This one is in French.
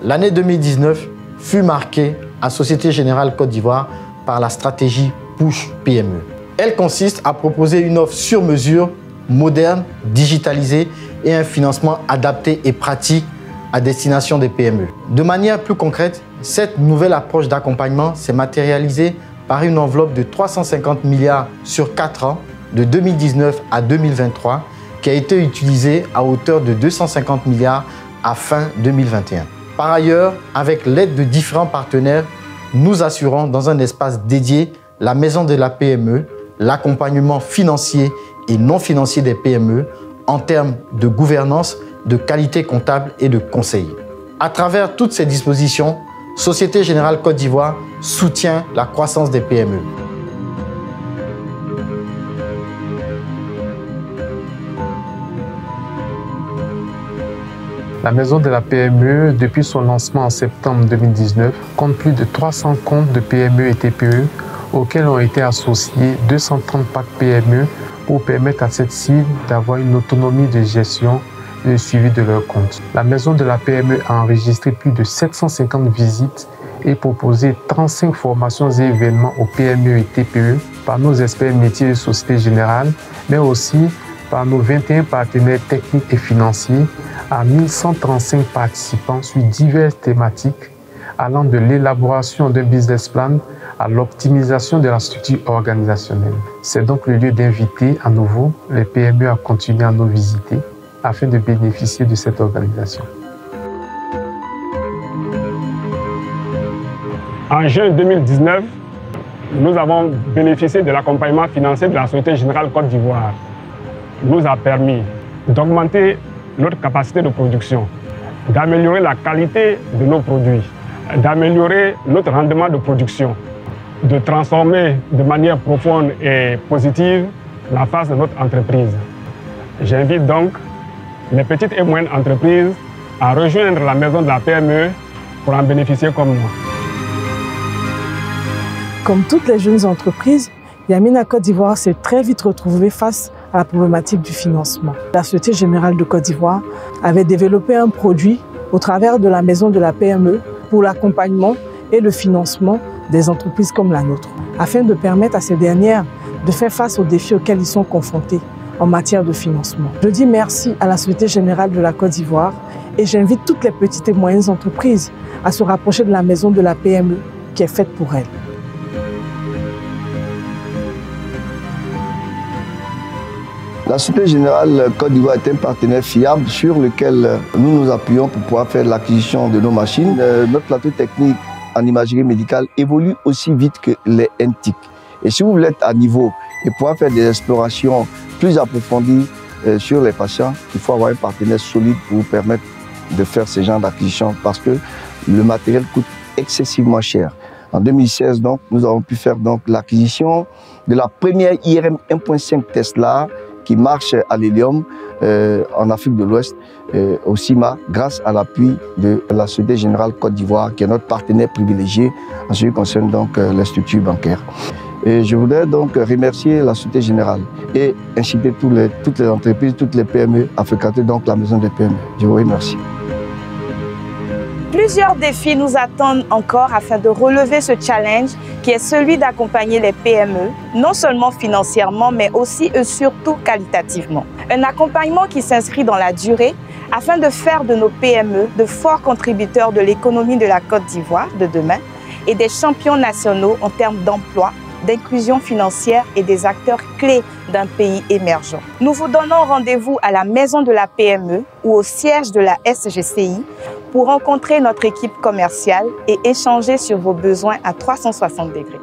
L'année 2019 fut marquée à Société Générale Côte d'Ivoire par la stratégie Push PME. Elle consiste à proposer une offre sur mesure, moderne, digitalisée et un financement adapté et pratique à destination des PME. De manière plus concrète, cette nouvelle approche d'accompagnement s'est matérialisée par une enveloppe de 350 milliards sur 4 ans, de 2019 à 2023, qui a été utilisée à hauteur de 250 milliards à fin 2021. Par ailleurs, avec l'aide de différents partenaires, nous assurons dans un espace dédié la maison de la PME, l'accompagnement financier et non financier des PME en termes de gouvernance, de qualité comptable et de conseil. À travers toutes ces dispositions, Société Générale Côte d'Ivoire soutient la croissance des PME. La Maison de la PME, depuis son lancement en septembre 2019, compte plus de 300 comptes de PME et TPE auxquels ont été associés 230 packs PME pour permettre à cette cible d'avoir une autonomie de gestion et de suivi de leurs comptes. La Maison de la PME a enregistré plus de 750 visites et proposé 35 formations et événements aux PME et TPE par nos experts métiers de Société Générale, mais aussi par nos 21 partenaires techniques et financiers à 1135 participants sur diverses thématiques allant de l'élaboration d'un business plan à l'optimisation de la structure organisationnelle. C'est donc le lieu d'inviter à nouveau les PME à continuer à nous visiter afin de bénéficier de cette organisation. En juin 2019, nous avons bénéficié de l'accompagnement financier de la Société Générale Côte d'Ivoire. Nous a permis d'augmenter notre capacité de production, d'améliorer la qualité de nos produits, d'améliorer notre rendement de production, de transformer de manière profonde et positive la face de notre entreprise. J'invite donc les petites et moyennes entreprises à rejoindre la maison de la PME pour en bénéficier comme moi. Comme toutes les jeunes entreprises, Yamina Côte d'Ivoire s'est très vite retrouvée face à la problématique du financement. La Société Générale de Côte d'Ivoire avait développé un produit au travers de la maison de la PME pour l'accompagnement et le financement des entreprises comme la nôtre, afin de permettre à ces dernières de faire face aux défis auxquels ils sont confrontés en matière de financement. Je dis merci à la Société Générale de la Côte d'Ivoire et j'invite toutes les petites et moyennes entreprises à se rapprocher de la maison de la PME qui est faite pour elles. La Société Générale Côte d'Ivoire est un partenaire fiable sur lequel nous nous appuyons pour pouvoir faire l'acquisition de nos machines. Notre plateau technique en imagerie médicale évolue aussi vite que les NTIC. Et si vous voulez être à niveau et pouvoir faire des explorations plus approfondies sur les patients, il faut avoir un partenaire solide pour vous permettre de faire ce genre d'acquisition parce que le matériel coûte excessivement cher. En 2016, donc, nous avons pu faire l'acquisition de la première IRM 1.5 Tesla qui marche à l'hélium en Afrique de l'Ouest, au CIMA, grâce à l'appui de la Société Générale Côte d'Ivoire, qui est notre partenaire privilégié en ce qui concerne donc les structures bancaires. Et je voudrais donc remercier la Société Générale et inciter toutes les entreprises, toutes les PME à fréquenter donc la maison des PME. Je vous remercie. Plusieurs défis nous attendent encore afin de relever ce challenge qui est celui d'accompagner les PME, non seulement financièrement, mais aussi et surtout qualitativement. Un accompagnement qui s'inscrit dans la durée afin de faire de nos PME de forts contributeurs de l'économie de la Côte d'Ivoire de demain et des champions nationaux en termes d'emploi, d'inclusion financière et des acteurs clés d'un pays émergent. Nous vous donnons rendez-vous à la maison de la PME ou au siège de la SGCI pour rencontrer notre équipe commerciale et échanger sur vos besoins à 360 degrés.